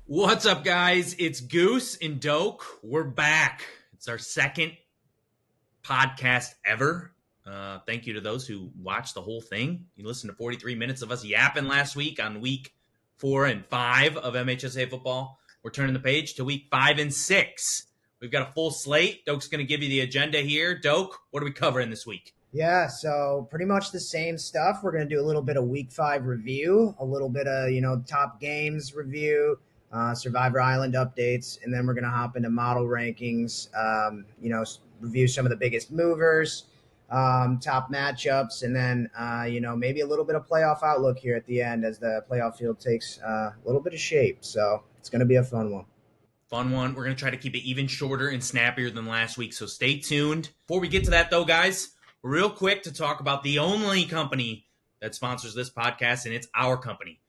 What's up, guys? It's Goose and Doke. We're back. It's our second podcast ever. Thank you to those who watched the whole thing. You listened to 43 minutes of us yapping last week on week 4 and 5 of MHSAA football. We're turning the page to week 5 and 6. We've got a full slate. Doke's going to give you the agenda here. Doke, what are we covering this week? Yeah, so pretty much the same stuff. We're going to do a little bit of week 5 review, a little bit of, top games review, Survivor Island updates, and then we're going to hop into model rankings, review some of the biggest movers, top matchups, and then, maybe a little bit of playoff outlook here at the end as the playoff field takes a little bit of shape. So it's going to be a fun one. Fun one. We're going to try to keep it even shorter and snappier than last week, so stay tuned. Before we get to that, though, guys, real quick to talk about the only company that sponsors this podcast, and it's our company.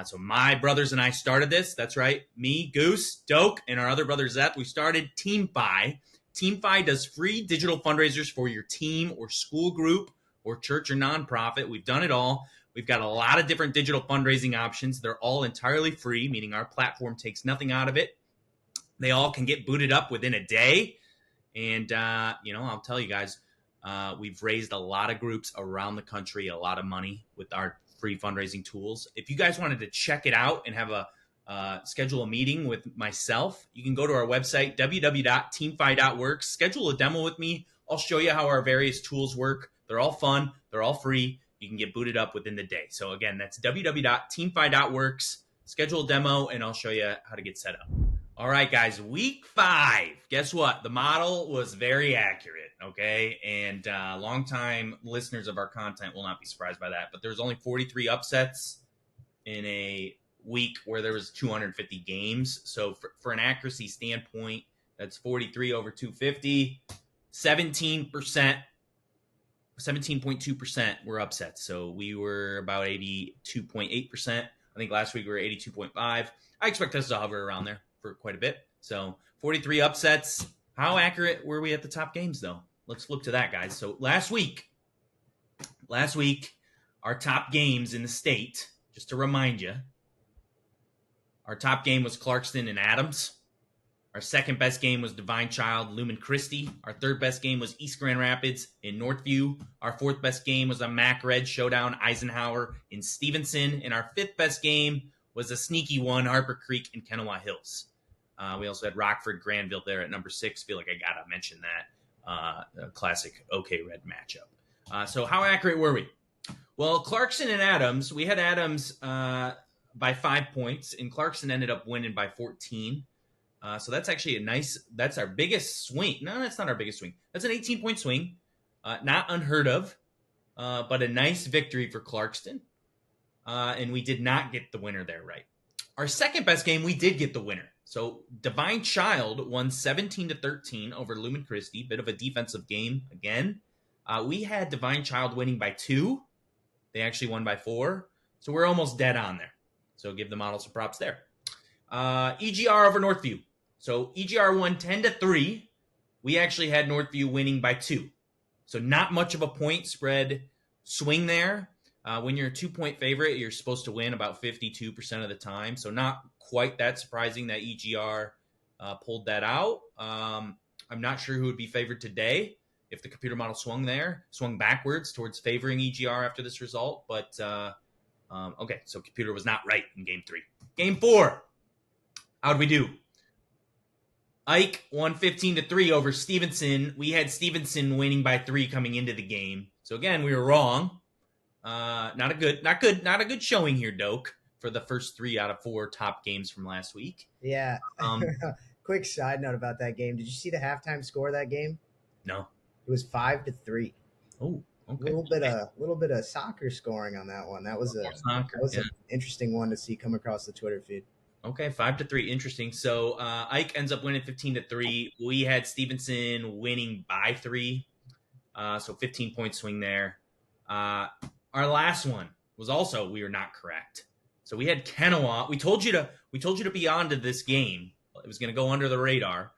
So my brothers and I started this. That's right. Me, Goose, Doke, and our other brother, Zeth. We started Teamfi. Teamfi does free digital fundraisers for your team or school group or church or nonprofit. We've done it all. We've got a lot of different digital fundraising options. They're all entirely free, meaning our platform takes nothing out of it. They all can get booted up within a day. And, I'll tell you guys, we've raised a lot of groups around the country, a lot of money with our free fundraising tools. If you guys wanted to check it out and have schedule a meeting with myself, you can go to our website, www.teamfi.works, schedule a demo with me. I'll show you how our various tools work. They're all fun. They're all free. You can get booted up within the day. So again, that's www.teamfi.works, schedule a demo, and I'll show you how to get set up. All right, guys, week 5. Guess what? The model was very accurate, okay? And longtime listeners of our content will not be surprised by that. But there was only 43 upsets in a week where there was 250 games. So for an accuracy standpoint, that's 43 over 250, 17%. 17.2% were upsets. So we were about 82.8%. I think last week we were 82.5. I expect us to hover around there for quite a bit. So 43 upsets. How accurate were we at the top games, though? Let's look to that, guys. So last week, our top games in the state, just to remind you, our top game was Clarkston and Adams. Our second best game was Divine Child, Lumen Christi. Our third best game was East Grand Rapids in Northview. Our fourth best game was a Mac Red Showdown, Eisenhower in Stevenson. And our fifth best game was a sneaky one, Harper Creek in Kennewaw Hills. We also had Rockford Granville there at number 6. Feel like I got to mention that. A classic OK Red matchup. So how accurate were we? Well, Clarkson and Adams, we had Adams by 5 points, and Clarkson ended up winning by 14. So that's actually that's our biggest swing. No, that's not our biggest swing. That's an 18-point swing. Not unheard of, but a nice victory for Clarkston. And we did not get the winner there right. Our second best game, we did get the winner. So Divine Child won 17-13 over Lumen Christi. Bit of a defensive game again. We had Divine Child winning by 2. They actually won by 4. So we're almost dead on there. So give the model some props there. EGR over Northview. So EGR won 10-3. We actually had Northview winning by 2. So not much of a point spread swing there. When you're a 2-point favorite, you're supposed to win about 52% of the time. So not quite that surprising that EGR pulled that out. I'm not sure who would be favored today if the computer model swung backwards towards favoring EGR after this result. But, okay, so computer was not right in Game 3. Game 4, how'd we do? Ike won 15-3 over Stevenson. We had Stevenson winning by 3 coming into the game. So, again, we were wrong. Not a good showing here, Doke, for the first 3 out of 4 top games from last week. Yeah. Quick side note about that game. Did you see the halftime score of that game? No. It was 5-3. Oh, okay. A little bit of soccer scoring on that one. That was an interesting one to see come across the Twitter feed. Okay, 5-3, interesting. So Ike ends up winning 15-3. We had Stevenson winning by 3, so 15-point swing there. Our last one was also we were not correct. So we had Kennewaw. We told you to be on to this game. It was going to go under the radar.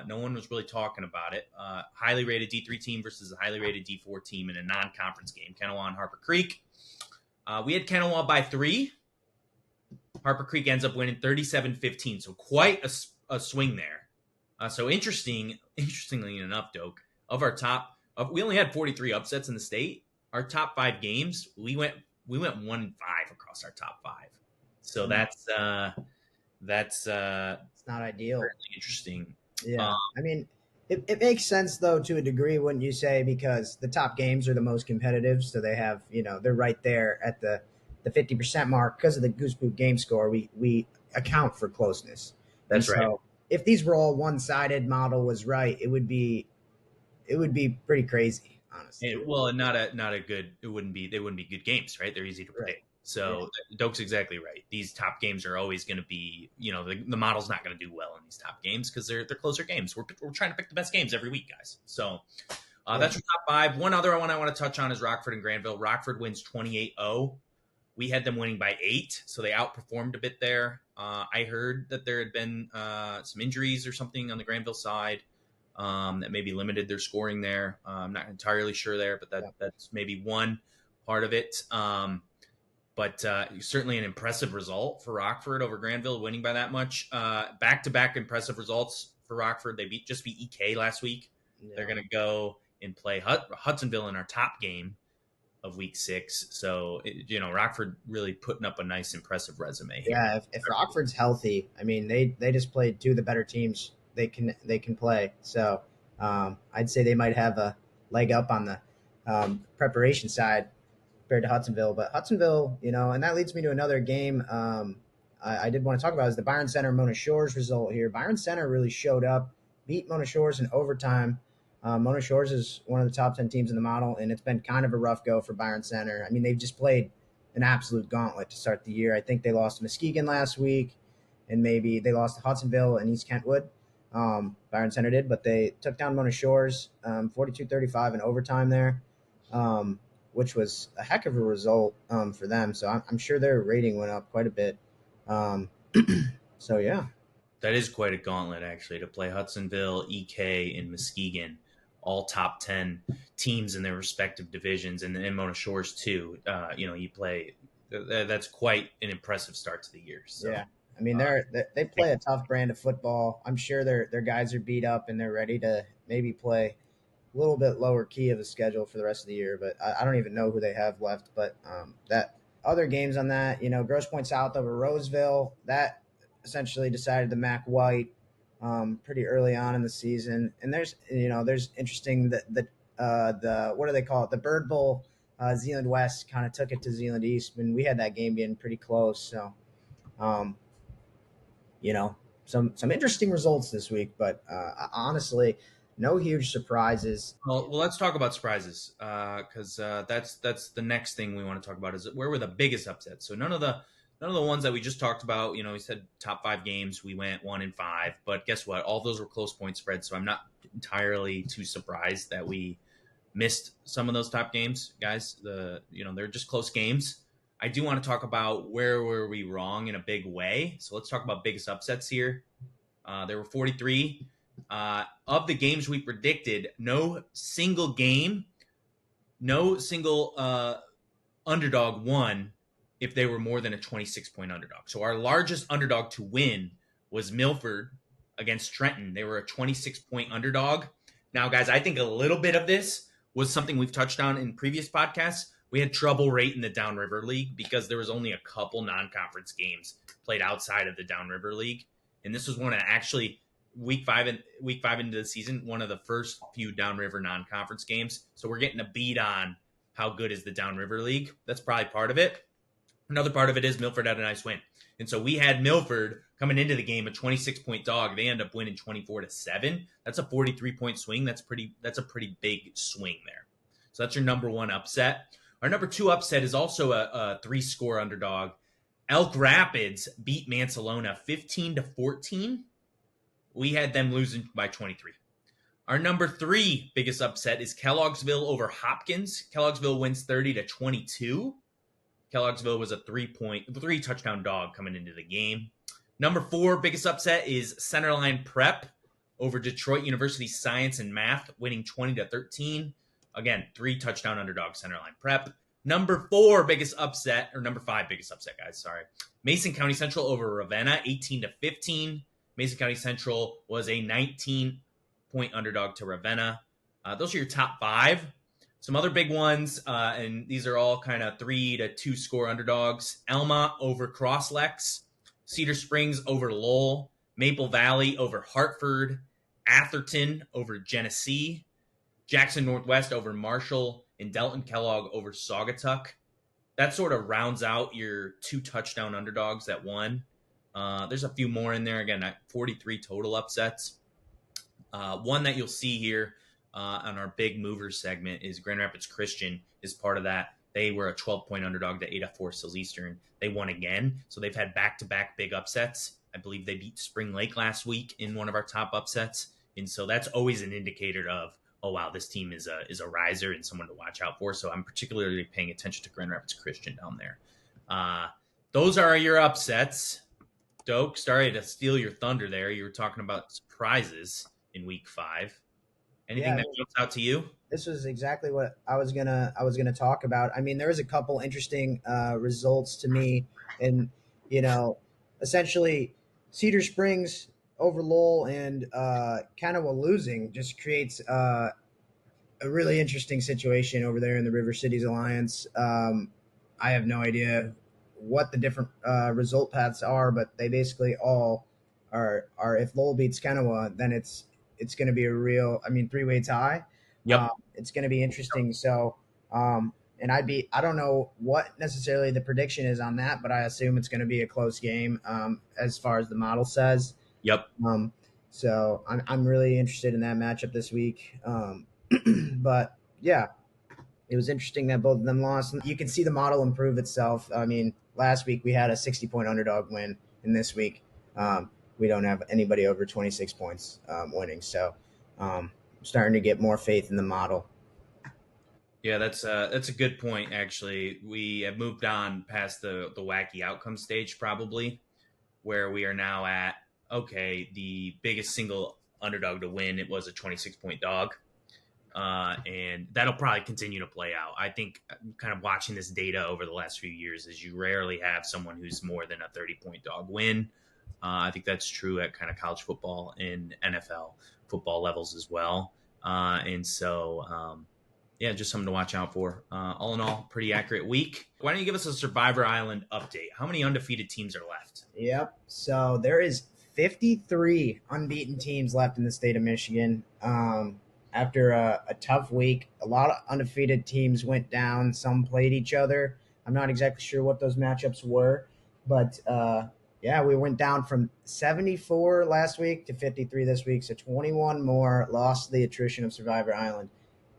No one was really talking about it. Highly rated D3 team versus a highly rated D4 team in a non-conference game. Kennewaw and Harper Creek. We had Kennewaw by 3. Harper Creek ends up winning 37-15. So quite a swing there. So interestingly enough, Doak, of our top, we only had 43 upsets in the state. Our top 5 games, we went 1-5 across our top 5. So that's It's not ideal. really interesting. Yeah. I mean, it makes sense though to a degree, wouldn't you say? Because the top games are the most competitive, so they have, they're right there at the 50% mark because of the Goose Boot game score. We account for closeness. That's right. So if these were all one-sided, model was right, it would be pretty crazy, honestly. Not a good. They wouldn't be good games, right? They're easy to predict. Right. So Doak's exactly right. These top games are always going to be, the model's not going to do well in these top games because they're closer games. We're trying to pick the best games every week, guys. So that's your top 5. One other one I want to touch on is Rockford and Granville. Rockford wins 28-0. We had them winning by 8, so they outperformed a bit there. I heard that there had been some injuries or something on the Granville side that maybe limited their scoring there. I'm not entirely sure there, but that's maybe one part of it. But certainly an impressive result for Rockford over Granville, winning by that much. Back-to-back impressive results for Rockford. They just beat EK last week. Yeah. They're going to go and play Hudsonville in our top game of week 6. So, Rockford really putting up a nice, impressive resume here. Yeah, if Rockford's healthy, I mean, they just played 2 of the better teams they can play. So I'd say they might have a leg up on the preparation side compared to Hudsonville. But Hudsonville, and that leads me to another game I did want to talk about is the Byron Center Mona Shores result here. Byron Center really showed up, beat Mona Shores in overtime. Mona Shores is one of the top 10 teams in the model, and it's been kind of a rough go for Byron Center. I mean, they've just played an absolute gauntlet to start the year. I think they lost to Muskegon last week, and maybe they lost to Hudsonville and East Kentwood. Byron Center did, but they took down Mona Shores 42-35 in overtime there, which was a heck of a result for them. So I'm sure their rating went up quite a bit. So, yeah. That is quite a gauntlet, actually, to play Hudsonville, EK, and Muskegon, all top 10 teams in their respective divisions, and Mona Shores, too. You play – that's quite an impressive start to the year. So. Yeah. I mean, they play a tough brand of football. I'm sure their guys are beat up and they're ready to maybe play a little bit lower key of a schedule for the rest of the year. But I don't even know who they have left. But that other games on that, Grosse Pointe South over Roseville, that essentially decided the MAC White pretty early on in the season. And there's interesting the what do they call it? The Bird Bowl. Zeeland West kind of took it to Zeeland East, and we had that game being pretty close. So. Some interesting results this week, but honestly, no huge surprises. Well, let's talk about surprises because that's the next thing we want to talk about is where were the biggest upsets. So none of the ones that we just talked about. We said top 5 games, we went 1-5, but guess what? All those were close point spreads. So I'm not entirely too surprised that we missed some of those top games, guys. They're just close games. I do want to talk about where were we wrong in a big way. So let's talk about biggest upsets here. There were 43. Of the games we predicted, no single underdog won if they were more than a 26-point underdog. So our largest underdog to win was Milford against Trenton. They were a 26-point underdog. Now, guys, I think a little bit of this was something we've touched on in previous podcasts. We had trouble rating the Downriver League because there was only a couple non-conference games played outside of the Downriver League. And this was one of actually week five into the season, one of the first few Downriver non-conference games. So we're getting a beat on how good is the Downriver League. That's probably part of it. Another part of it is Milford had a nice win. And so we had Milford coming into the game a 26-point dog. They end up winning 24-7. That's a 43-point swing. That's a pretty big swing there. So that's your number one upset. Our number 2 upset is also a 3-score underdog. Elk Rapids beat Mansalona 15-14. We had them losing by 23. Our number 3 biggest upset is Kelloggsville over Hopkins. Kelloggsville wins 30-22. Kelloggsville was a 3-touchdown dog coming into the game. Number 4 biggest upset is Centerline Prep over Detroit University Science and Math, winning 20-13. Again, 3-touchdown underdog Centerline Prep. Number 4 biggest upset, or number 5 biggest upset, guys. Sorry. Mason County Central over Ravenna, 18-15. Mason County Central was a 19-point underdog to Ravenna. Those are your top 5. Some other big ones, and these are all kind of 3 to 2 score underdogs. Elma over Crosslex. Cedar Springs over Lowell. Maple Valley over Hartford. Atherton over Genesee. Jackson Northwest over Marshall. And Delton Kellogg over Saugatuck. That sort of rounds out your 2 touchdown underdogs that won. There's a few more in there. Again, 43 total upsets. One that you'll see here on our big movers segment is Grand Rapids Christian is part of that. They were a 12-point underdog to Ada Forest Hills Eastern. They won again, so they've had back-to-back big upsets. I believe they beat Spring Lake last week in one of our top upsets, and so that's always an indicator of, oh wow, this team is a riser and someone to watch out for. So I'm particularly paying attention to Grand Rapids Christian down there. Those are your upsets. Doak, sorry to steal your thunder there. You were talking about surprises in week 5. Anything that jumps out to you? This was exactly what I was gonna talk about. I mean, there was a couple interesting results to me, and essentially Cedar Springs over Lowell and Kanawha losing just creates a really interesting situation over there in the River Cities Alliance. I have no idea what the different result paths are, but they basically all are if Lowell beats Kanawha, then it's going to be a real, 3-way tie. Yep. It's going to be interesting. So, and I don't know what necessarily the prediction is on that, but I assume it's going to be a close game as far as the model says. Yep. So I'm really interested in that matchup this week. But yeah, it was interesting that both of them lost. You can see the model improve itself. I mean, last week we had a 60-point underdog win, and this week we don't have anybody over 26 points winning. So I'm starting to get more faith in the model. Yeah, that's a good point, actually. We have moved on past the wacky outcome stage, probably, where we are now at, okay, the biggest single underdog to win, it was a 26-point dog. And that'll probably continue to play out. I think kind of watching this data over the last few years is you rarely have someone who's more than a 30-point dog win. I think that's true at kind of college football and NFL football levels as well. And so, yeah, just something to watch out for. All in all, pretty accurate week. Why don't you give us a Survivor Island update? How many undefeated teams are left? Yep. So there is 53 unbeaten teams left in the state of Michigan. After a tough week, a lot of undefeated teams went down. Some played each other. I'm not exactly sure what those matchups were, but yeah, we went down from 74 last week to 53 this week. So 21 more lost to the attrition of Survivor Island.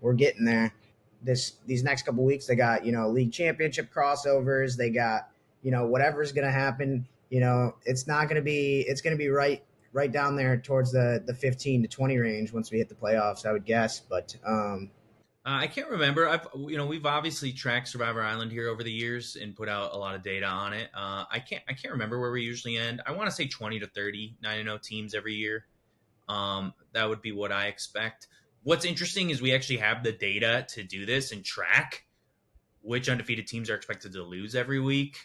We're getting there. These next couple weeks, they got, league championship crossovers. They got, whatever's going to happen. It's going to be right down there towards the 15 to 20 range once we hit the playoffs, I would guess. But I can't remember. We've obviously tracked Survivor Island here over the years and put out a lot of data on it. I can't remember where we usually end. I want to say 20 to 30 9-0 teams every year. That would be what I expect. What's interesting is we actually have the data to do this and track which undefeated teams are expected to lose every week.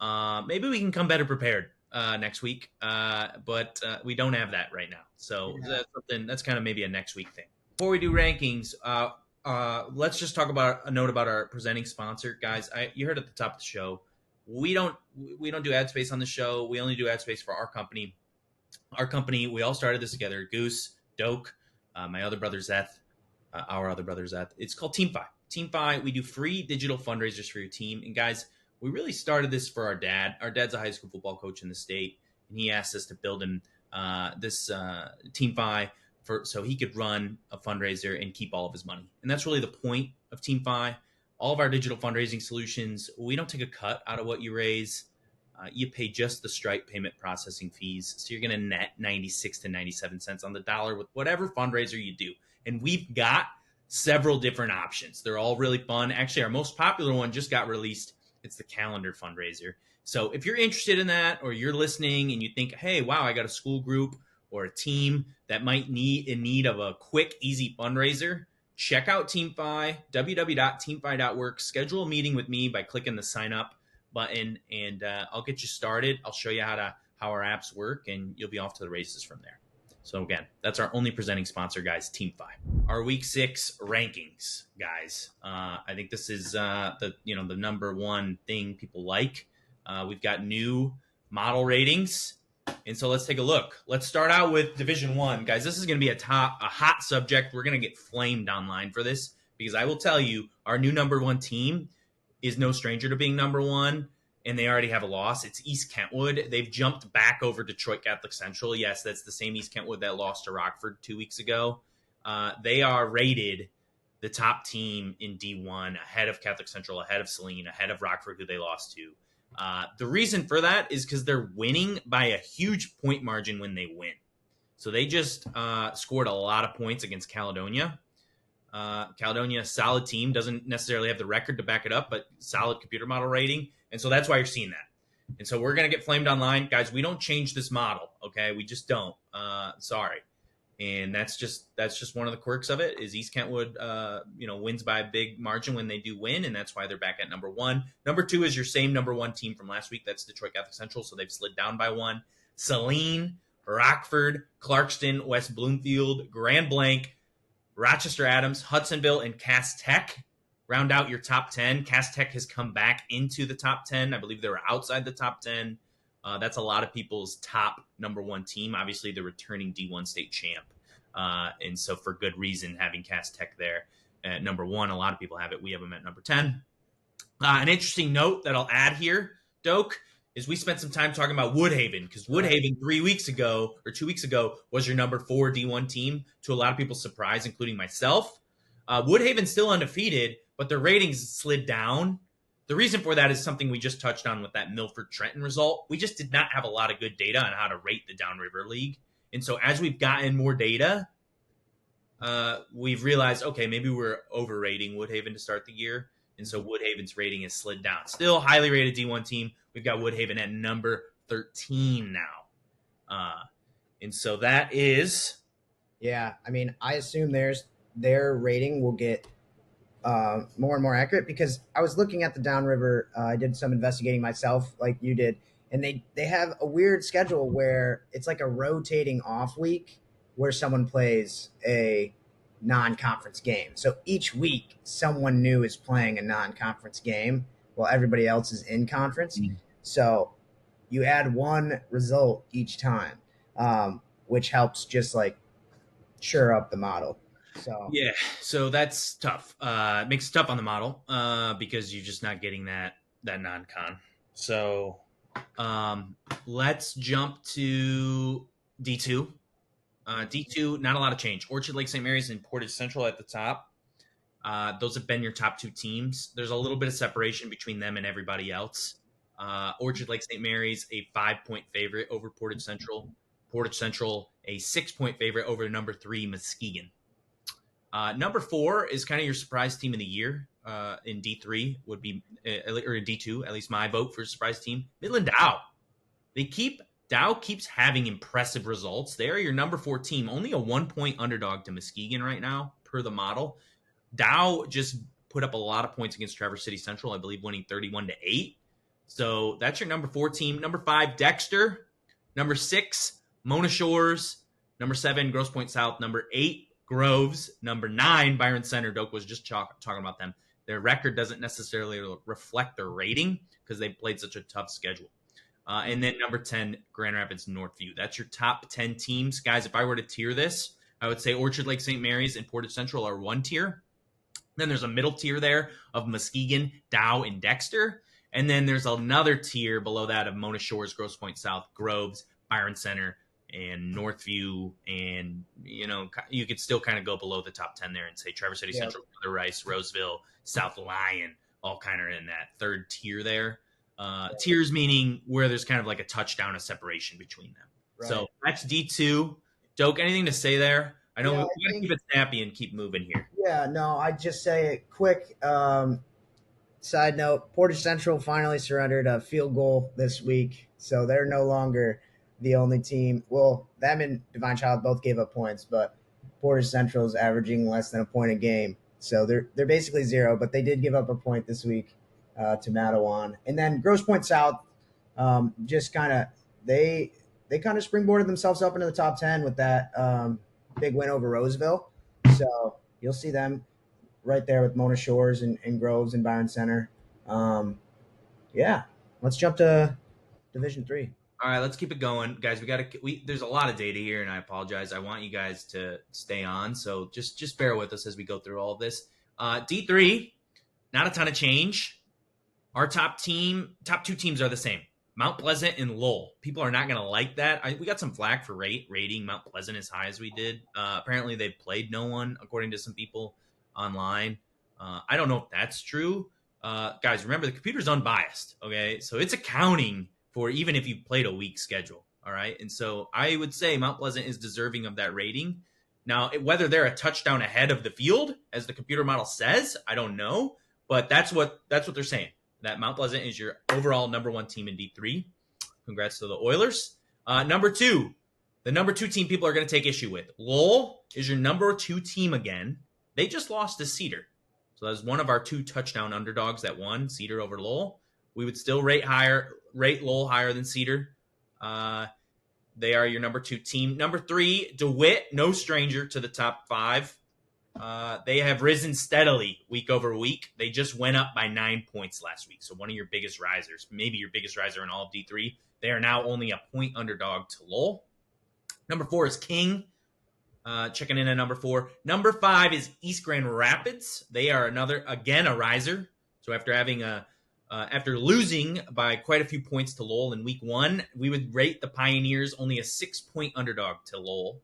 Maybe we can come better prepared next week, but we don't have that right now. So that's kind of maybe a next week thing. Before we do rankings, let's just talk about a note about our presenting sponsor, guys. You heard at the top of the show, we don't do ad space on the show. We only do ad space for our company. Our company, we all started this together. Goose, Doak, my other brother Zeth, our other brother Zeth. It's called Teamfi. Teamfi, we do free digital fundraisers for your team. And guys, we really started this for our dad. Our dad's a high school football coach in the state, and he asked us to build him this Teamfi so he could run a fundraiser and keep all of his money. And that's really the point of Teamfi. All of our digital fundraising solutions, we don't take a cut out of what you raise. You pay just the Stripe payment processing fees. So you're going to net 96 to 97 cents on the dollar with whatever fundraiser you do. And we've got several different options. They're all really fun. Actually, our most popular one just got released. It's the calendar fundraiser. So if you're interested in that, or you're listening and you think, hey, wow, I got a school group or a team that might in need of a quick, easy fundraiser, check out Teamfi, www.teamfi.work. Schedule a meeting with me by clicking the sign up button, and I'll get you started. I'll show you how our apps work, and you'll be off to the races from there. So again, that's our only presenting sponsor, guys, Teamfi. Our Week 6 rankings, guys. I think this is the number one thing people like. We've got new model ratings. And so let's take a look. Let's start out with Division 1. Guys, this is going to be a hot subject. We're going to get flamed online for this because I will tell you, our new number one team is no stranger to being number one, and they already have a loss. It's East Kentwood. They've jumped back over Detroit Catholic Central. Yes, that's the same East Kentwood that lost to Rockford 2 weeks ago. They are rated the top team in D1, ahead of Catholic Central, ahead of Saline, ahead of Rockford, who they lost to. The reason for that is because they're winning by a huge point margin when they win. So they just scored a lot of points against Caledonia. Caledonia, solid team, doesn't necessarily have the record to back it up, but solid computer model rating. And so that's why you're seeing that. And so we're going to get flamed online. Guys, we don't change this model, okay? We just don't. Sorry. And that's just one of the quirks of it is East Kentwood, wins by a big margin when they do win, and that's why they're back at number one. Number 2 is your same number one team from last week. That's Detroit Catholic Central, so they've slid down by 1. Saline, Rockford, Clarkston, West Bloomfield, Grand Blanc, Rochester Adams, Hudsonville, and Cass Tech round out your top 10. Cass Tech has come back into the top 10. I believe they were outside the top 10. That's a lot of people's top number one team. Obviously, the returning D1 state champ. And so for good reason, having Cass Tech there at number 1. A lot of people have it. We have them at number 10. An interesting note that I'll add here, Doak, is we spent some time talking about Woodhaven because Woodhaven 3 weeks ago or 2 weeks ago was your number 4 D1 team, to a lot of people's surprise, including myself. Woodhaven's still undefeated, but their ratings slid down. The reason for that is something we just touched on with that Milford-Trenton result. We just did not have a lot of good data on how to rate the Downriver League. And so as we've gotten more data, we've realized, okay, maybe we're overrating Woodhaven to start the year. And so Woodhaven's rating has slid down. Still highly rated D1 team. We've got Woodhaven at number 13 now. And so that is... Yeah, I mean, I assume their rating will get more and more accurate because I was looking at the Downriver. I did some investigating myself like you did, and they have a weird schedule where it's like a rotating off week where someone plays a non-conference game. So each week someone new is playing a non-conference game while everybody else is in conference. Mm-hmm. So you add one result each time, which helps just like sure up the model. So yeah, so that's tough. It makes it tough on the model because you're just not getting that non-con. So let's jump to D2. D2, not a lot of change. Orchard Lake St. Mary's and Portage Central at the top. Those have been your top 2 teams. There's a little bit of separation between them and everybody else. Orchard Lake St. Mary's, a 5-point favorite over Portage Central. Portage Central, a 6-point favorite over number 3, Muskegon. Number 4 is kind of your surprise team of the year in D3 would be, or in D2, at least my vote for surprise team, Midland Dow. Dow keeps having impressive results. They are your number 4 team, only a 1-point underdog to Muskegon right now per the model. Dow just put up a lot of points against Traverse City Central, I believe winning 31-8. So that's your number 4 team. Number 5, Dexter. Number 6, Mona Shores. Number 7, Grosse Pointe South. Number 8, Groves. Number 9, Byron Center. Doak was just talking about them. Their record doesn't necessarily reflect their rating because they played such a tough schedule. And then number 10, Grand Rapids Northview. That's your top 10 teams. Guys, if I were to tier this, I would say Orchard Lake St. Mary's and Portage Central are 1 tier. Then there's a middle tier there of Muskegon, Dow, and Dexter. And then there's another tier below that of Mona Shores, Grosse Pointe South, Groves, Byron Center, and Northview. And, you could still kind of go below the top 10 there and say Traverse City Central, Mother Rice, Roseville, South Lyon, all kind of in that 3rd tier there. Tiers meaning where there's kind of like a touchdown of separation between them. Right. So that's D2. Doak, anything to say there? I know we got to keep it snappy and keep moving here. Yeah, no, I'd just say a quick side note. Portage Central finally surrendered a field goal this week, so they're no longer the only team. Well, them and Divine Child both gave up points, but Portage Central is averaging less than a point a game. So they're basically zero, but they did give up a point this week to Matawan. And then Grosse Pointe South, just kind of they kind of springboarded themselves up into the top 10 with that big win over Roseville. So you'll see them right there with Mona Shores and Groves and Byron Center. Yeah, let's jump to Division 3. All right, let's keep it going, guys. There's a lot of data here, and I apologize. I want you guys to stay on, so just bear with us as we go through all of this. D3, not a ton of change. Our top two teams are the same: Mount Pleasant and Lowell. People are not going to like that. We got some flack for rating Mount Pleasant as high as we did. Apparently, they've played no one, according to some people online. I don't know if that's true. Guys, remember, the computer's unbiased, okay? So it's accounting for even if you played a weak schedule, all right? And so I would say Mount Pleasant is deserving of that rating. Now, whether they're a touchdown ahead of the field, as the computer model says, I don't know. But that's what they're saying, that Mount Pleasant is your overall number one team in D3. Congrats to the Oilers. Number two, the number two team people are going to take issue with. Lowell is your number two team again. They just lost to Cedar. So that's one of our two touchdown underdogs that won, Cedar over Lowell. We would still rate Lowell higher than Cedar. They are your number two team. Number three, DeWitt, no stranger to the top five. They have risen steadily week over week. They just went up by 9 points last week. So one of your biggest risers, maybe your biggest riser in all of D3. They are now only a point underdog to Lowell. Number four is King. Checking in at number four. Number five is East Grand Rapids. They are a riser. So after losing by quite a few points to Lowell in week one, we would rate the Pioneers only a 6-point underdog to Lowell,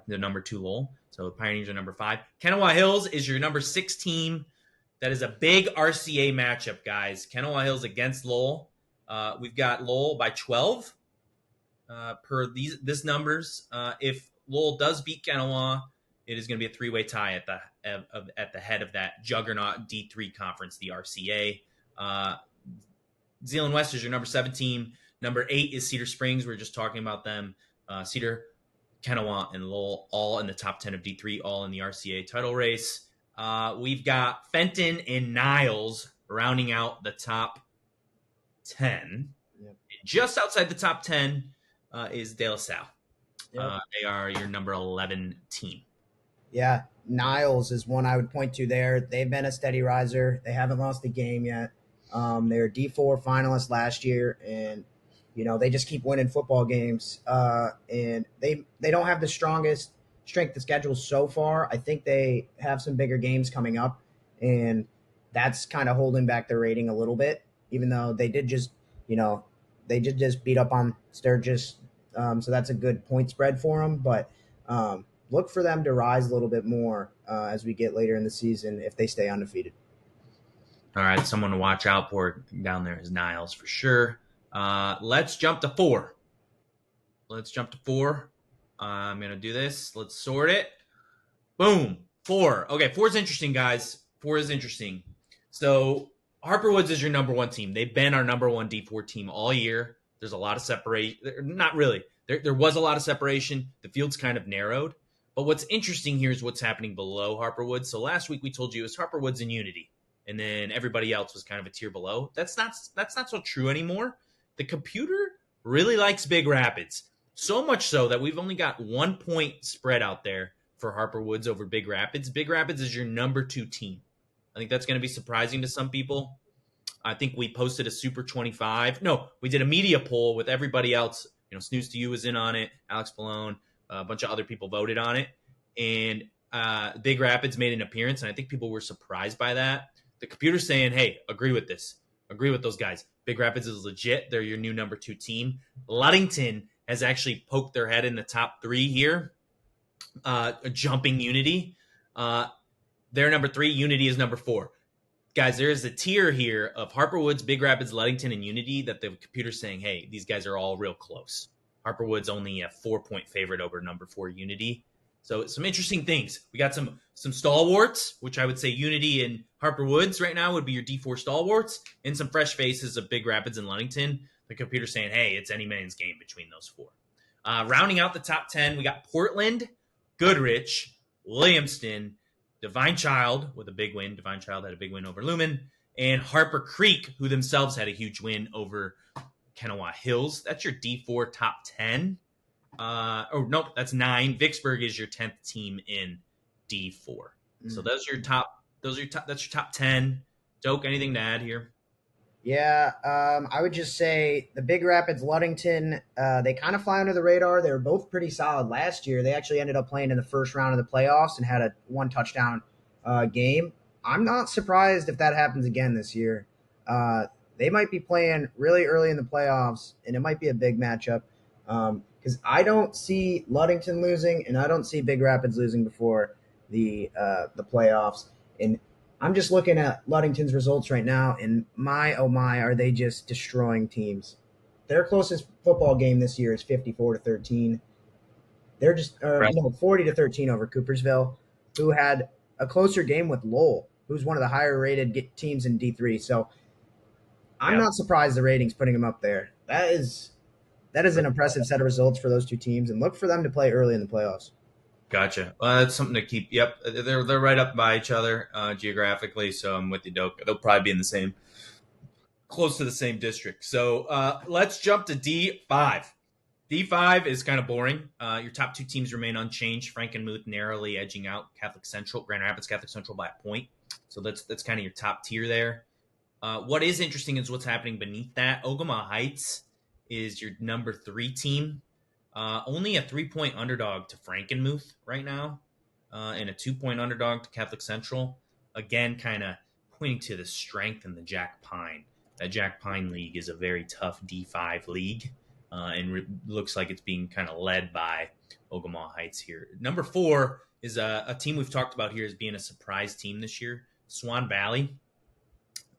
the number two Lowell. So the Pioneers are number five. Kanawha Hills is your number six team. That is a big RCA matchup, guys. Kanawha Hills against Lowell. We've got Lowell by 12 per this numbers. If Lowell does beat Kanawha, it is going to be a three-way tie at the head of that juggernaut D3 conference, the RCA. Zeeland West is your number 7 team. Number 8 is Cedar Springs. We were just talking about them. Cedar, Kanawha, and Lowell all in the top 10 of D3, all in the RCA title race. We've got Fenton and Niles rounding out the top 10. Yep. Just outside the top 10 is De La Salle. Yep. They are your number 11 team. Yeah, Niles is one I would point to there. They've been a steady riser. They haven't lost a game yet. They were D4 finalists last year, and they just keep winning football games. And they don't have the strongest strength of schedule so far. I think they have some bigger games coming up, and that's kind of holding back their rating a little bit. Even though they did just beat up on Sturgis. So that's a good point spread for them. But look for them to rise a little bit more as we get later in the season if they stay undefeated. All right, someone to watch out for down there is Niles for sure. Let's jump to 4. I'm going to do this. Let's sort it. Boom. 4. Okay, 4 is interesting, guys. 4 is interesting. So Harper Woods is your number 1 team. They've been our number 1 D4 team all year. There's a lot of separation. Not really. There was a lot of separation. The field's kind of narrowed. But what's interesting here is what's happening below Harper Woods. So last week we told you it was Harper Woods and Unity, and then everybody else was kind of a tier below. That's not so true anymore. The computer really likes Big Rapids, so much so that we've only got 1 point spread out there for Harper Woods over Big Rapids. Big Rapids is your number 2 team. I think that's going to be surprising to some people. I think we posted a Super 25. No, we did a media poll with everybody else. Snooze to You was in on it. Alex Ballone, a bunch of other people voted on it. And Big Rapids made an appearance, and I think people were surprised by that. The computer's saying, hey, agree with this. Agree with those guys. Big Rapids is legit. They're your new number 2 team. Ludington has actually poked their head in the top 3 here, jumping Unity. They're number 3. Unity is number 4. Guys, there is a tier here of Harper Woods, Big Rapids, Ludington, and Unity that the computer's saying, hey, these guys are all real close. Harper Woods only a 4-point favorite over number 4 Unity. So some interesting things. We got some stalwarts, which I would say Unity and Harper Woods right now would be your D4 stalwarts, and some fresh faces of Big Rapids and Ludington. The computer's saying, hey, it's any man's game between those 4. Rounding out the top 10, we got Portland, Goodrich, Williamston, Divine Child with a big win. Divine Child had a big win over Lumen. And Harper Creek, who themselves had a huge win over Kanawha Hills. That's your D4 top 10. Nope, that's 9. Vicksburg is your 10th team in D4. So those are your top. That's your top 10. Doak, anything to add here? Yeah, I would just say the Big Rapids, Ludington, they kind of fly under the radar. They were both pretty solid last year. They actually ended up playing in the first round of the playoffs and had a 1 touchdown game. I'm not surprised if that happens again this year. They might be playing really early in the playoffs, and it might be a big matchup because I don't see Ludington losing, and I don't see Big Rapids losing before the playoffs. And I'm just looking at Ludington's results right now, and my oh my, are they just destroying teams? Their closest football game this year is 54-13. They're just 40-13 over Coopersville, who had a closer game with Lowell, who's one of the higher rated teams in D3. So I'm not surprised the ratings putting them up there. That is an impressive set of results for those two teams, and look for them to play early in the playoffs. Gotcha. Well, that's something to keep. Yep, they're right up by each other geographically, so I'm with you, Doak. They'll probably be in the same, close to the same district. So let's jump to D5. D5 is kind of boring. Your top 2 teams remain unchanged. Frankenmuth narrowly edging out Grand Rapids Catholic Central by a point. So that's kind of your top tier there. What is interesting is what's happening beneath that. Ogama Heights is your number 3 team. Only a 3-point underdog to Frankenmuth right now, and a 2-point underdog to Catholic Central. Again, kind of pointing to the strength in the Jack Pine. That Jack Pine League is a very tough D5 league, and looks like it's being kind of led by Ogama Heights here. Number 4 is a team we've talked about here as being a surprise team this year, Swan Valley.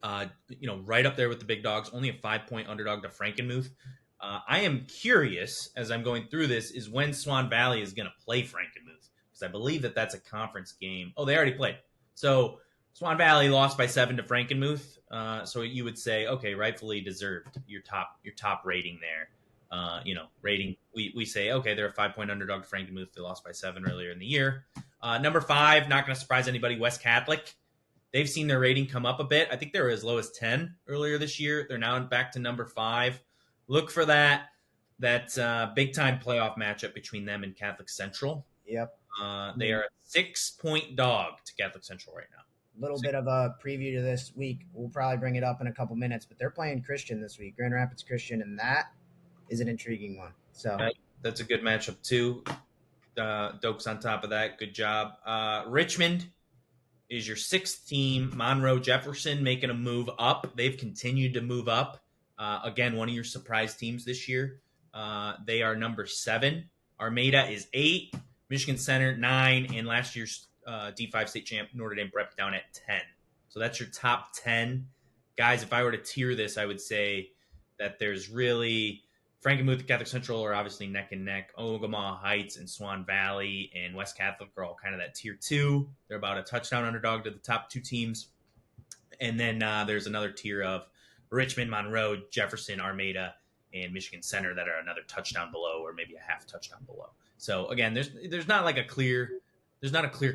Right up there with the big dogs, only a 5-point underdog to Frankenmuth. I am curious, as I'm going through this, is when Swan Valley is going to play Frankenmuth, because I believe that's a conference game. Oh, they already played. So Swan Valley lost by 7 to Frankenmuth. So you would say, okay, rightfully deserved your top rating there. Rating. We say, okay, they're a 5-point underdog to Frankenmuth. They lost by 7 earlier in the year. Number 5, not going to surprise anybody, West Catholic. They've seen their rating come up a bit. I think they were as low as 10 earlier this year. They're now back to number 5. Look for that big-time playoff matchup between them and Catholic Central. Yep. They are a 6-point dog to Catholic Central right now. Little bit of a preview to this week. We'll probably bring it up in a couple minutes, but they're playing Christian this week, Grand Rapids Christian, and that is an intriguing one. So that's a good matchup too. Doak's on top of that. Good job. Richmond is your 6th team. Monroe Jefferson making a move up. They've continued to move up. Again, one of your surprise teams this year. They are number 7. Armada is 8. Michigan Center 9, and last year's D5 state champ Notre Dame Prep down at 10. So that's your top 10 guys. If I were to tier this, I would say that there's really Frankenmuth and Catholic Central are obviously neck and neck. Ogama Heights and Swan Valley and West Catholic are all kind of that tier 2. They're about a touchdown underdog to the top 2 teams. And then there's another tier of Richmond, Monroe, Jefferson, Armada, and Michigan Center that are another touchdown below, or maybe a half touchdown below. So again, there's not a clear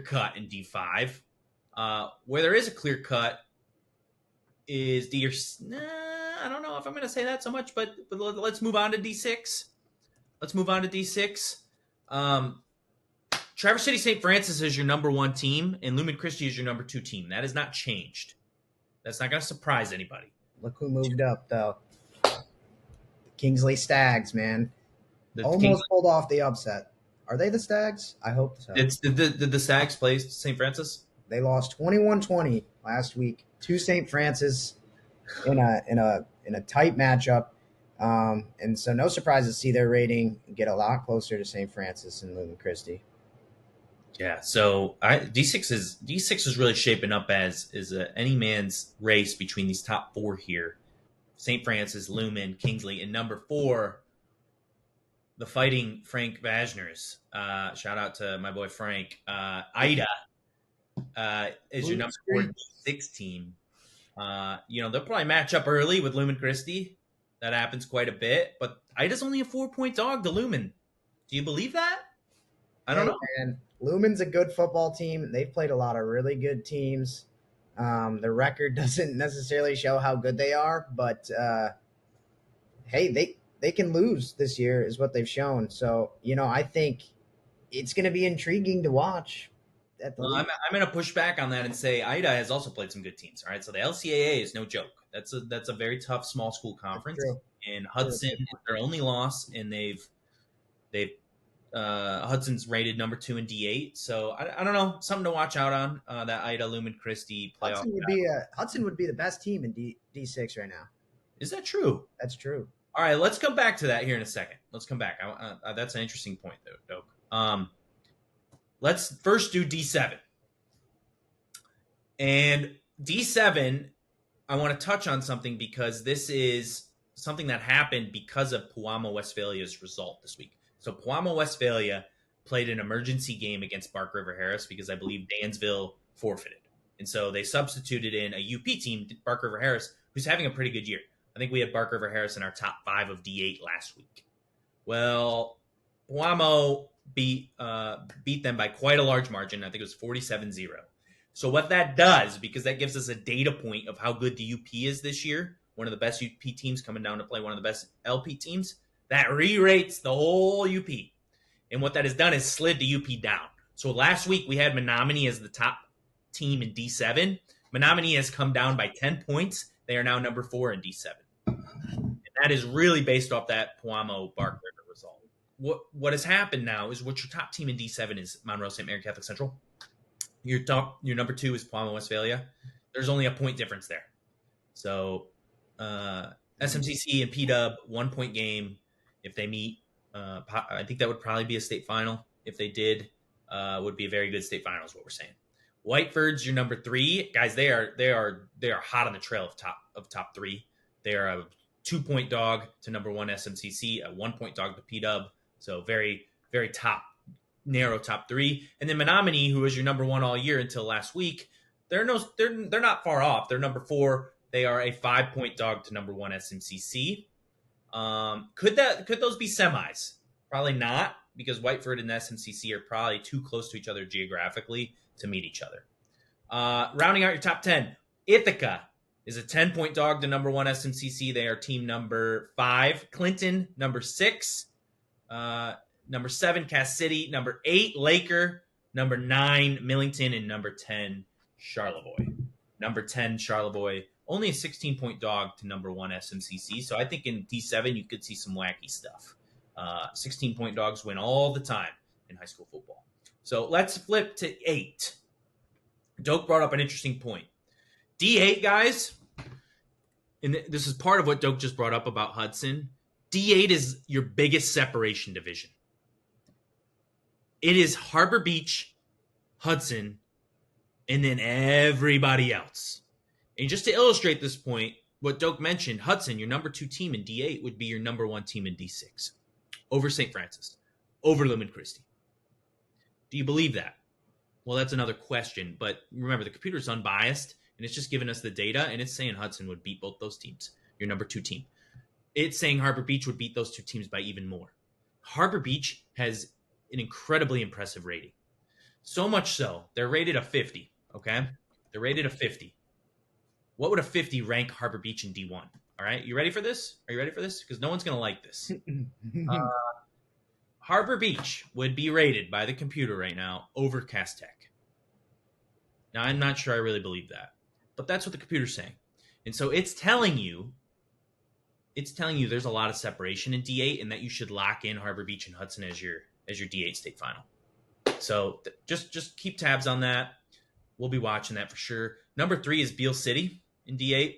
cut in D5. Where there is a clear cut is I don't know if I'm going to say that so much, but let's move on to D6. Traverse City St. Francis is your number 1 team, and Lumen Christi is your number 2 team. That has not changed. That's not going to surprise anybody. Look who moved up, though. The Kingsley Stags, man. Almost pulled off the upset. Are they the Stags? I hope so. Did the Stags play St. Francis? They lost 21-20 last week to St. Francis in a tight matchup. And so no surprise to see their rating get a lot closer to St. Francis and Lumen Christi. Yeah, so D6 is really shaping up as any man's race between these top 4 here. St. Francis, Lumen, Kingsley, and number 4, the Fighting Frank Vajners. Shout out to my boy Frank. Ida is your number 4 D6 team. They'll probably match up early with Lumen Christi. That happens quite a bit, but Ida's only a 4-point dog to Lumen. Do you believe that? I don't know. Man, Lumen's a good football team. They've played a lot of really good teams. The record doesn't necessarily show how good they are, but hey, they can lose this year, is what they've shown. So I think it's going to be intriguing to watch at the Well, I'm, least. I'm going to push back on that and say Ida has also played some good teams. All right, so the LCAA is no joke. That's a very tough small school That's conference. true. And Hudson is their only loss, and they've Hudson's rated number 2 in D8. So I don't know, something to watch out on that Ida Lumen Christie playoff. Hudson would be the best team in D6 right now. Is that true? That's true. All right, let's come back to that here in a second. Let's come back. That's an interesting point, though, Doak. Let's first do D7. And D7, I want to touch on something because this is something that happened because of Puamo Westphalia's result this week. So Puamo Westphalia played an emergency game against Bark River Harris because I believe Dansville forfeited. And so they substituted in a UP team, Bark River Harris, who's having a pretty good year. I think we had Bark River Harris in our top 5 of D8 last week. Well, Puamo beat them by quite a large margin. I think it was 47-0. So what that does, because that gives us a data point of how good the UP is this year, one of the best UP teams coming down to play one of the best LP teams, that re-rates the whole UP. And what that has done is slid the UP down. So last week we had Menominee as the top team in D7. Menominee has come down by 10 points. They are now number 4 in D7. And that is really based off that Puamo Bark River result. What has happened now is what your top team in D7 is Monroe St. Mary Catholic Central. Your number 2 is Puamo Westphalia. There's only a point difference there. So SMCC and PW 1 point game. If they meet, I think that would probably be a state final. If they did, would be a very good state final is what we're saying. Whiteford's your number 3. Guys, they are hot on the trail of top 3. They are a 2-point dog to number 1 SMCC, a 1-point dog to PW. So very, very narrow top 3. And then Menominee, who was your number 1 all year until last week, they're not far off. They're number 4. They are a 5-point dog to number 1 SMCC. Could those be semis? Probably not, because Whiteford and SMCC are probably too close to each other geographically to meet each other. Rounding out your top 10, Ithaca is a 10-point dog to number 1 SMCC. They are team number 5. Clinton, number 6. Number 7, Cass City. Number 8, Laker. Number 9, Millington. And number 10, Charlevoix. Number 10, Charlevoix. Only a 16-point dog to number 1 SMCC. So I think in D7 you could see some wacky stuff. 16-point dogs win all the time in high school football. So let's flip to 8. Doak brought up an interesting point. D8, guys, and this is part of what Doak just brought up about Hudson. D8 is your biggest separation division. It is Harbor Beach, Hudson, and then everybody else. And just to illustrate this point, what Doak mentioned, Hudson, your number 2 team in D8, would be your number 1 team in D6. Over St. Francis. Over Lumen Christi. Do you believe that? Well, that's another question. But remember, the computer's unbiased, and it's just giving us the data, and it's saying Hudson would beat both those teams, your number 2 team. It's saying Harbor Beach would beat those 2 teams by even more. Harbor Beach has an incredibly impressive rating. So much so, they're rated a 50, okay? They're rated a 50. What would a 50 rank Harbor Beach in D1? All right, you ready for this? Are you ready for this? Because no one's going to like this. Harbor Beach would be rated by the computer right now over Cass Tech. Now, I'm not sure I really believe that, but that's what the computer's saying. And so it's telling you there's a lot of separation in D8 and that you should lock in Harbor Beach and Hudson as your D8 state final. So just keep tabs on that. We'll be watching that for sure. Number 3 is Beale City in D8.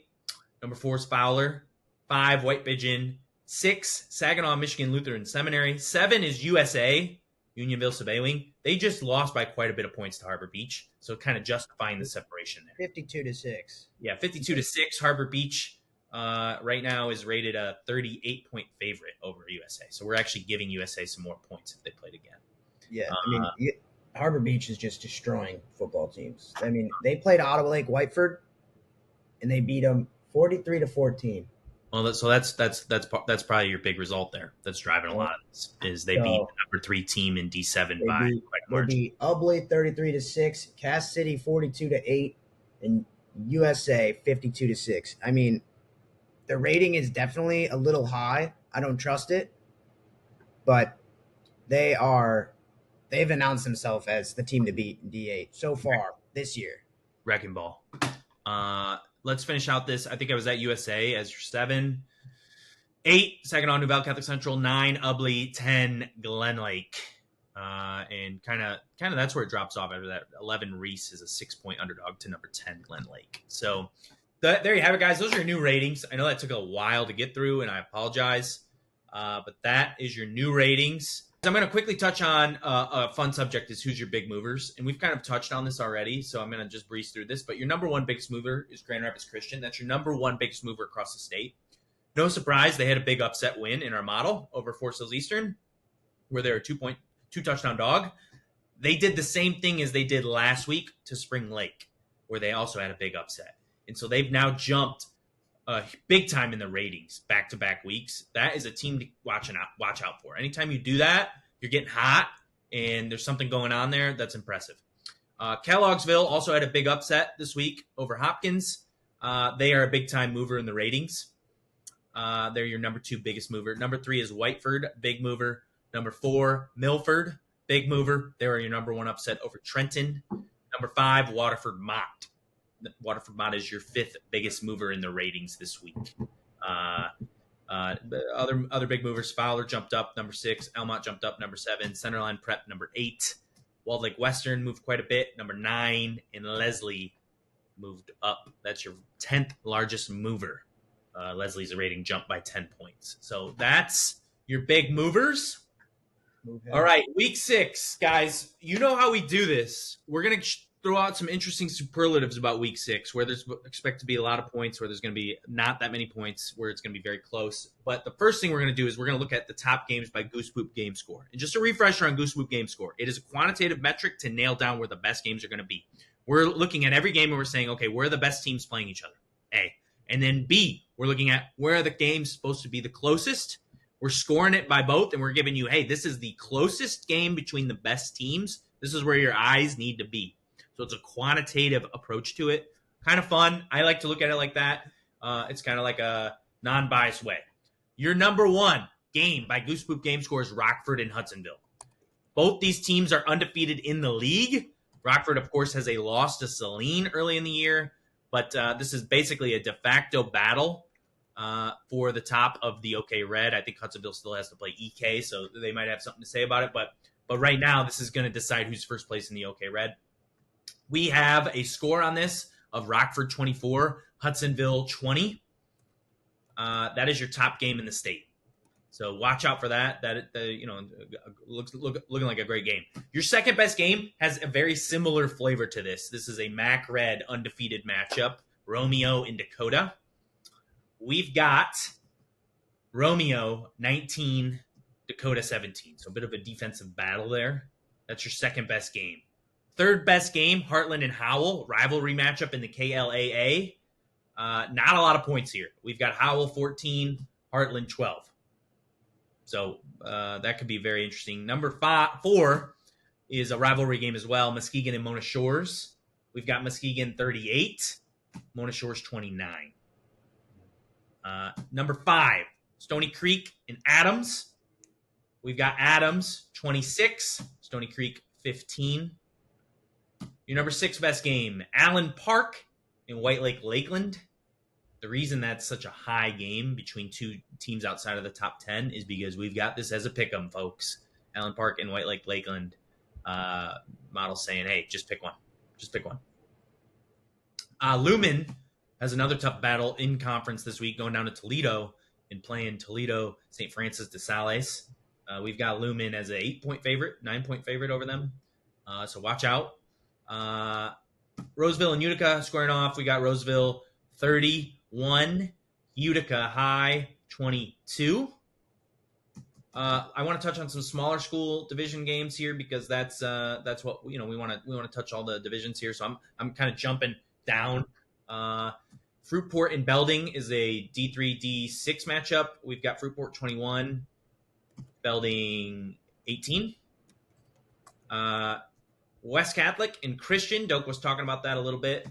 Number 4 is Fowler. 5, White Pigeon. 6, Saginaw Michigan Lutheran Seminary. 7 is USA, Unionville Subewing. They just lost by quite a bit of points to Harbor Beach, so kind of justifying the separation there. 52-6. Yeah, 52-6. Harbor Beach right now is rated a 38-point favorite over USA. So we're actually giving USA some more points if they played again. Yeah, Harbor Beach is just destroying football teams. They played Ottawa Lake Whiteford, and they beat them 43-14. Well, that's probably your big result there. That's driving a lot of this. Is they beat So the number 3 team in D7 they by beat quite a they margin. beat Ubley 33-6, Cass City 42-8, and USA 52-6. I mean, the rating is definitely a little high. I don't trust it, but they've announced themselves as the team to beat in D8 so far this year. Wrecking ball. Let's finish out this. I think I was at USA as your 7. 8, Saginaw New Valley Catholic Central. 9, Ubley. 10, Glen Lake. And kind of that's where it drops off after that. 11, Reese is a 6-point underdog to number 10, Glen Lake. So there you have it, guys. Those are your new ratings. I know that took a while to get through, and I apologize. But that is your new ratings. I'm going to quickly touch on a fun subject is who's your big movers. And we've kind of touched on this already, so I'm going to just breeze through this. But your number one biggest mover is Grand Rapids Christian. That's your number one biggest mover across the state. No surprise, they had a big upset win in our model over Forest Hills Eastern, where they're a 2-touchdown dog. They did the same thing as they did last week to Spring Lake, where they also had a big upset. And so they've now jumped big time in the ratings back-to-back weeks. That is a team to watch out for. Anytime you do that, you're getting hot, and there's something going on there that's impressive. Kellogg'sville also had a big upset this week over Hopkins. They are a big-time mover in the ratings. They're your number 2 biggest mover. Number 3 is Whiteford, big mover. Number 4, Milford, big mover. They are your number 1 upset over Trenton. Number 5, Waterford Mott. Waterford Mott is your 5th biggest mover in the ratings this week. Other big movers, Fowler jumped up, number 6. Elmont jumped up, number 7. Centerline Prep, number 8. Walled Lake Western moved quite a bit, number 9. And Leslie moved up. That's your 10th largest mover. Leslie's rating jumped by 10 points. So that's your big movers. All right, week 6, guys. You know how we do this. We're going to throw out some interesting superlatives about week 6, where there's expect to be a lot of points, where there's going to be not that many points, where it's going to be very close. But the first thing we're going to do is we're going to look at the top games by Gooseboop Game Score. And just a refresher on Gooseboop Game Score, it is a quantitative metric to nail down where the best games are going to be. We're looking at every game and we're saying, okay, where are the best teams playing each other? A. And then B, we're looking at where are the games supposed to be the closest. We're scoring it by both, and we're giving you, hey, this is the closest game between the best teams. This is where your eyes need to be. So it's a quantitative approach to it. Kind of fun. I like to look at it like that. It's kind of like a non-biased way. Your number 1 game by Gooseboop Game Score is Rockford and Hudsonville. Both these teams are undefeated in the league. Rockford, of course, has a loss to Saline early in the year, but this is basically a de facto battle for the top of the OK Red. I think Hudsonville still has to play EK, so they might have something to say about it. But right now, this is going to decide who's first place in the OK Red. We have a score on this of Rockford 24, Hudsonville 20. That is your top game in the state. So watch out for that. That looking like a great game. Your second best game has a very similar flavor to this. This is a MAC Red undefeated matchup, Romeo and Dakota. We've got Romeo 19, Dakota 17. So a bit of a defensive battle there. That's your second best game. Third best game, Heartland and Howell, rivalry matchup in the KLAA. Not a lot of points here. We've got Howell 14, Heartland 12. So that could be very interesting. Number 4 is a rivalry game as well, Muskegon and Mona Shores. We've got Muskegon 38, Mona Shores 29. Number 5, Stony Creek and Adams. We've got Adams 26, Stony Creek 15. Your number 6 best game, Allen Park and White Lake Lakeland. The reason that's such a high game between two teams outside of the top 10 is because we've got this as a pick'em, folks. Allen Park and White Lake Lakeland model saying, hey, just pick one. Just pick one. Lumen has another tough battle in conference this week, going down to Toledo and playing Toledo St. Francis de Sales. We've got Lumen as an 8-point favorite, 9-point favorite over them. So watch out. Roseville and Utica squaring off. We got Roseville 31, Utica High 22. I want to touch on some smaller school division games here because that's what we want to touch all the divisions here. So I'm kind of jumping down. Fruitport and Belding is a D3, D6 matchup. We've got Fruitport 21, Belding 18. West Catholic and Christian. Doak was talking about that a little bit.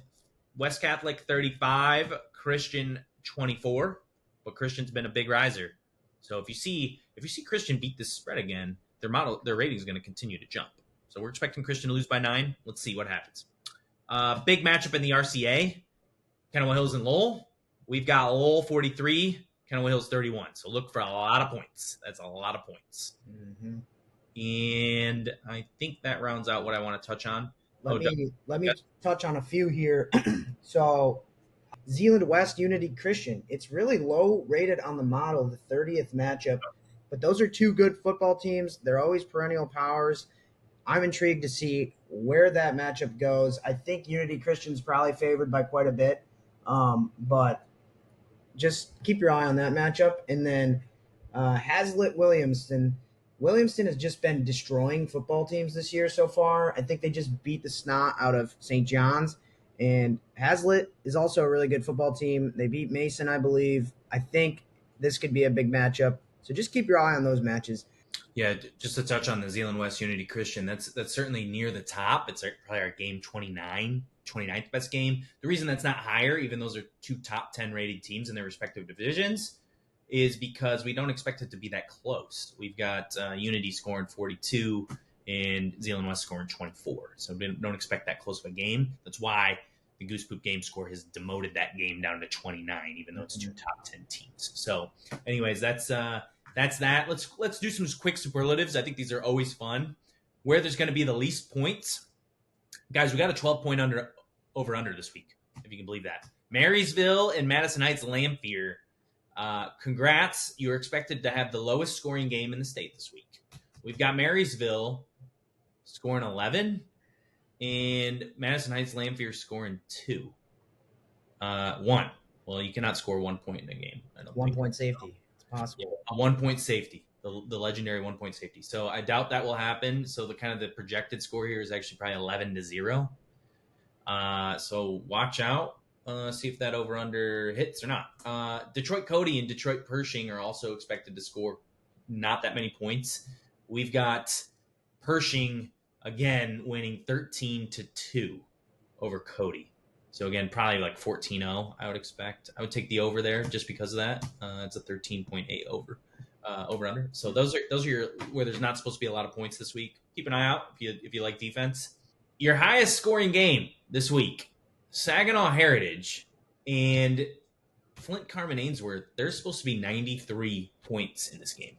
West Catholic 35, Christian 24. But Christian's been a big riser. So if you see Christian beat this spread again, their rating is going to continue to jump. So we're expecting Christian to lose by 9. Let's see what happens. Big matchup in the RCA. Kenowa Hills and Lowell. We've got Lowell 43, Kenowa Hills 31. So look for a lot of points. That's a lot of points. Mm-hmm. And I think that rounds out what I want to touch on. Let me touch on a few here. So Zeeland West Unity Christian. It's really low rated on the model, the 30th matchup. But those are two good football teams. They're always perennial powers. I'm intrigued to see where that matchup goes. I think Unity Christian's probably favored by quite a bit. But just keep your eye on that matchup. And then Hazlitt Williamston. Williamston has just been destroying football teams this year so far. I think they just beat the snot out of St. John's. And Hazlitt is also a really good football team. They beat Mason, I believe. I think this could be a big matchup. So just keep your eye on those matches. Yeah, just to touch on the Zeeland West Unity Christian, that's certainly near the top. It's probably our game 29th best game. The reason that's not higher, even those are two top 10 rated teams in their respective divisions, is because we don't expect it to be that close. We've got Unity scoring 42 and Zeeland West scoring 24. So we don't expect that close of a game. That's why the Goose Poop game score has demoted that game down to 29, even though it's two top 10 teams. So anyways, that's that. Let's do some quick superlatives. I think these are always fun. Where there's going to be the least points, guys, we got a 12-point over under this week, if you can believe that. Marysville and Madison Heights Lamphere. Congrats. You're expected to have the lowest scoring game in the state this week. We've got Marysville scoring 11 and Madison Heights Lamphere scoring 2. 1. Well, you cannot score 1 point in a game. 1 point safety. It's possible. Yeah, a 1 point safety, the legendary 1 point safety. So I doubt that will happen. So the projected score here is actually probably 11-0. So watch out. See if that over-under hits or not. Detroit Cody and Detroit Pershing are also expected to score not that many points. We've got Pershing, again, winning 13-2 over Cody. So, again, probably like 14-0, I would expect. I would take the over there just because of that. It's a 13.8 over-under. So those are your where there's not supposed to be a lot of points this week. Keep an eye out if you like defense. Your highest scoring game this week, Saginaw Heritage and Flint Carman Ainsworth. There's supposed to be 93 points in this game.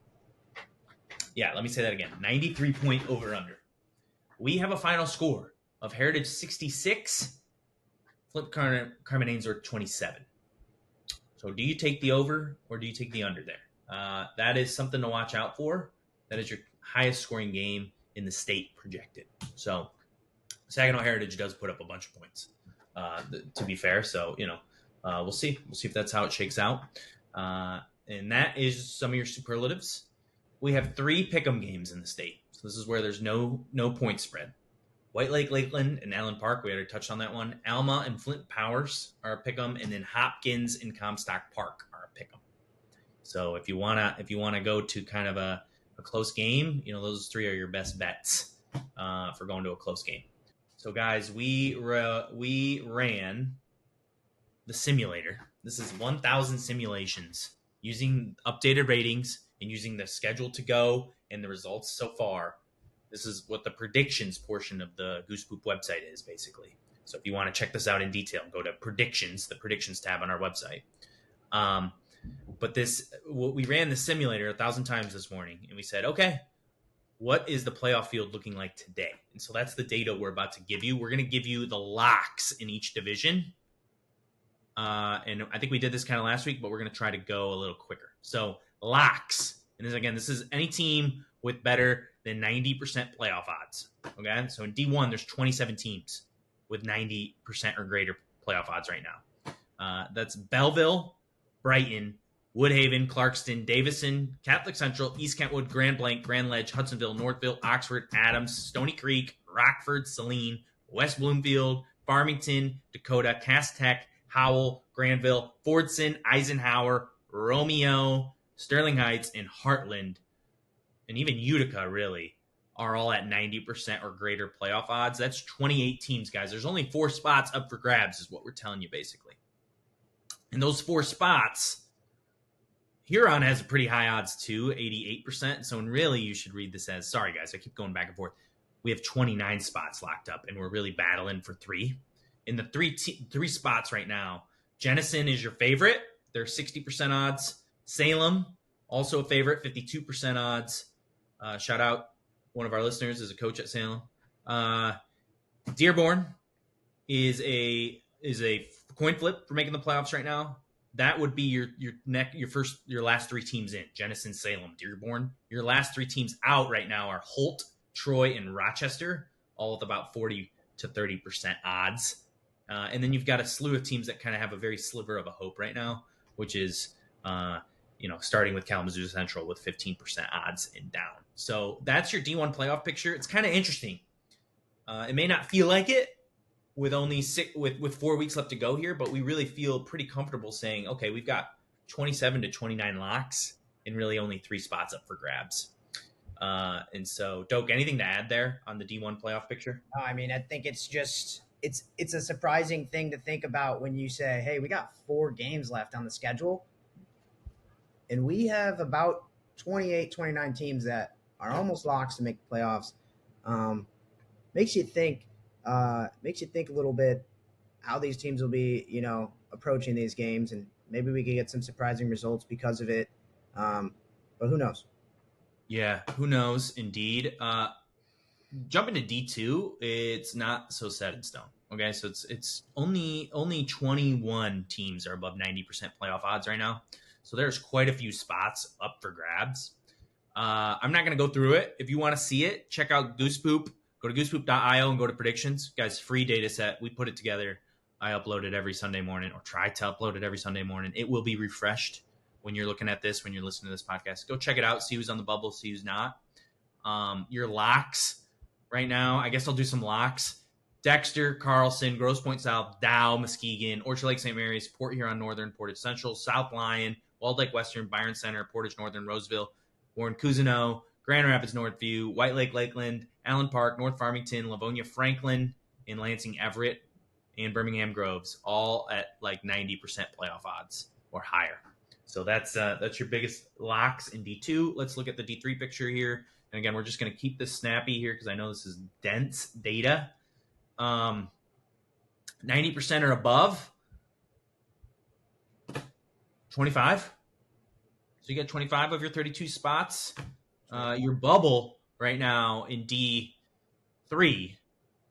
Yeah, let me say that again. 93-point over-under. We have a final score of Heritage 66, Flint Carman Ainsworth 27. So do you take the over or do you take the under there? That is something to watch out for. That is your highest scoring game in the state projected. So Saginaw Heritage does put up a bunch of points, to be fair. So, we'll see. We'll see if that's how it shakes out. And that is some of your superlatives. We have 3 pick'em games in the state. So this is where there's no point spread. White Lake, Lakeland, and Allen Park. We already touched on that one. Alma and Flint Powers are a pick'em, and then Hopkins and Comstock Park are a pick'em. So if you wanna go to kind of a close game, those 3 are your best bets for going to a close game. So guys, we ran the simulator. This is 1,000 simulations using updated ratings and using the schedule to go and the results so far. This is what the predictions portion of the Goose Poop website is, basically. So if you want to check this out in detail, go to predictions, the predictions tab on our website. But we ran the simulator 1,000 times this morning, and we said, okay, what is the playoff field looking like today? And so that's the data we're about to give you. We're going to give you the locks in each division. And I think we did this kind of last week, but we're going to try to go a little quicker. So locks. And this is any team with better than 90% playoff odds. Okay. So in D1, there's 27 teams with 90% or greater playoff odds right now. That's Belleville, Brighton, Woodhaven, Clarkston, Davison, Catholic Central, East Kentwood, Grand Blanc, Grand Ledge, Hudsonville, Northville, Oxford, Adams, Stony Creek, Rockford, Saline, West Bloomfield, Farmington, Dakota, Cass Tech, Howell, Granville, Fordson, Eisenhower, Romeo, Sterling Heights, and Heartland, and even Utica, really, are all at 90% or greater playoff odds. That's 28 teams, guys. There's only 4 spots up for grabs, is what we're telling you, basically. And those 4 spots, Huron has a pretty high odds too, 88%. So really, you should read this as, sorry guys, I keep going back and forth. We have 29 spots locked up, and we're really battling for 3. In the three spots right now, Jenison is your favorite. They're 60% odds. Salem, also a favorite, 52% odds. Shout out, one of our listeners is a coach at Salem. Dearborn is a coin flip for making the playoffs right now. That would be your last 3 teams in: Jenison, Salem, Dearborn. Your last 3 teams out right now are Holt, Troy, and Rochester, all with about 40 to 30% odds. And then you've got a slew of teams that kind of have a very sliver of a hope right now, which is starting with Kalamazoo Central with 15% odds and down. So that's your D1 playoff picture. It's kind of interesting. It may not feel like it with only with 4 weeks left to go here, but we really feel pretty comfortable saying, okay, we've got 27 to 29 locks and really only 3 spots up for grabs. And so, Doak, anything to add there on the D1 playoff picture? No, I mean, I think it's just it's a surprising thing to think about when you say, hey, we got 4 games left on the schedule, and we have about 28, 29 teams that are almost locks to make the playoffs. Makes you think a little bit how these teams will be, approaching these games, and maybe we could get some surprising results because of it. But who knows? Yeah, who knows? Indeed. Jumping to D2, it's not so set in stone. Okay, so it's only 21 teams are above 90% playoff odds right now. So there's quite a few spots up for grabs. I'm not going to go through it. If you want to see it, check out Goosepoop. Go to goosepoop.io and go to predictions. Guys, free data set. We put it together. I upload it every Sunday morning, or try to upload it every Sunday morning. It will be refreshed when you're looking at this, when you're listening to this podcast. Go check it out. See who's on the bubble, see who's not. Your locks right now, I guess I'll do some locks. Dexter, Carlson, Grosse Pointe South, Dow, Muskegon, Orchard Lake St. Mary's, Port Huron Northern, Portage Central, South Lyon, Walled Lake Western, Byron Center, Portage Northern, Roseville, Warren Cousino, Grand Rapids Northview, White Lake Lakeland, Allen Park, North Farmington, Livonia Franklin, and Lansing Everett, and Birmingham Groves, all at like 90% playoff odds or higher. So that's your biggest locks in D2. Let's look at the D3 picture here. And again, we're just going to keep this snappy here because I know this is dense data. 90% or above, 25. So you got 25 of your 32 spots. Your bubble right now in D3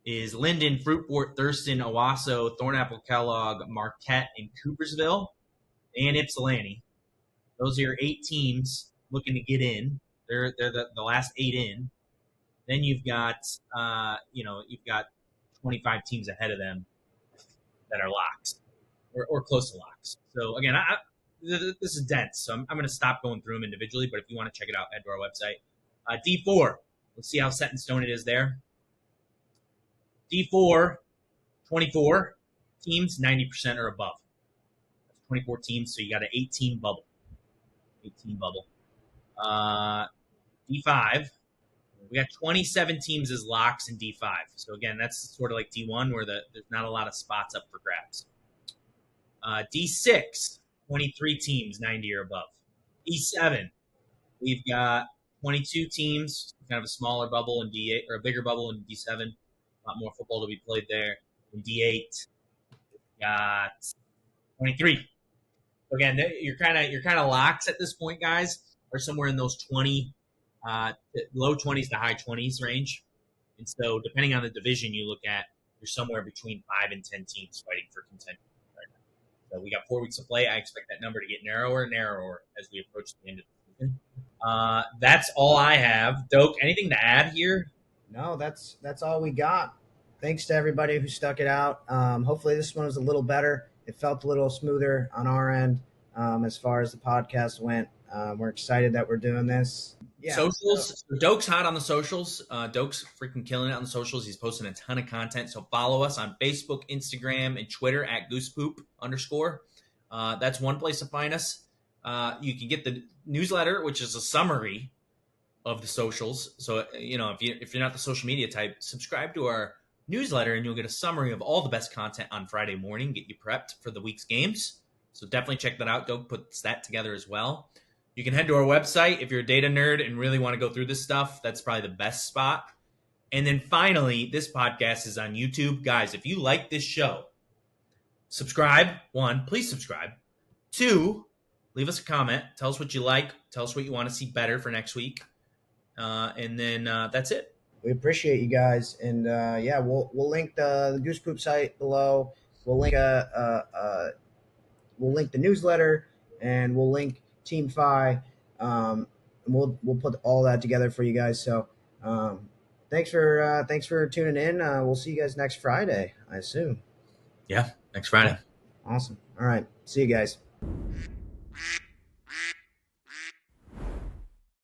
is Linden, Fruitport, Thurston, Owasso, Thornapple, Kellogg, Marquette, and Coopersville, and Ypsilanti. Those are your 8 teams looking to get in. They're the last 8 in. Then you've got 25 teams ahead of them that are locks or close to locks. So again, this is dense, so I'm going to stop going through them individually. But if you want to check it out, head to our website. D4. Let's see how set in stone it is there. D4, 24 teams, 90% or above. That's 24 teams, so you got an 18 bubble. 18 bubble. D5, we got 27 teams as locks in D5. So again, that's sort of like D1 where there's not a lot of spots up for grabs. D6, 23 teams, 90 or above. D7, we've got 22 teams, kind of a smaller bubble in D8 or a bigger bubble in D7. A lot more football to be played there. In D8, got 23. Again, you're kind of locks at this point, guys, are somewhere in those 20, low 20s to high 20s range. And so, depending on the division you look at, you're somewhere between 5 and 10 teams fighting for contention right now. So we got 4 weeks to play. I expect that number to get narrower and narrower as we approach the end of the season. That's all I have. Doak, anything to add here? No, that's all we got. Thanks to everybody who stuck it out. Hopefully this one was a little better. It felt a little smoother on our end as far as the podcast went. We're excited that we're doing this. Yeah, socials. So Doak's hot on the socials. Doak's freaking killing it on the socials. He's posting a ton of content. So follow us on Facebook, Instagram, and Twitter at goosepoop_. That's one place to find us. You can get the newsletter, which is a summary of the socials. So if you're not the social media type, subscribe to our newsletter and you'll get a summary of all the best content on Friday morning, get you prepped for the week's games. So definitely check that out. Doug puts that together as well. You can head to our website if you're a data nerd and really want to go through this stuff. That's probably the best spot. And then finally, this podcast is on YouTube. Guys, if you like this show, subscribe. 1, please subscribe. 2, leave us a comment. Tell us what you like. Tell us what you want to see better for next week. And then that's it. We appreciate you guys, and we'll link the Goose Poop site below. We'll link we'll link the newsletter, and we'll link Teamfi. We'll put all that together for you guys. So thanks for tuning in. We'll see you guys next Friday, I assume. Yeah, next Friday. Awesome. All right. See you guys.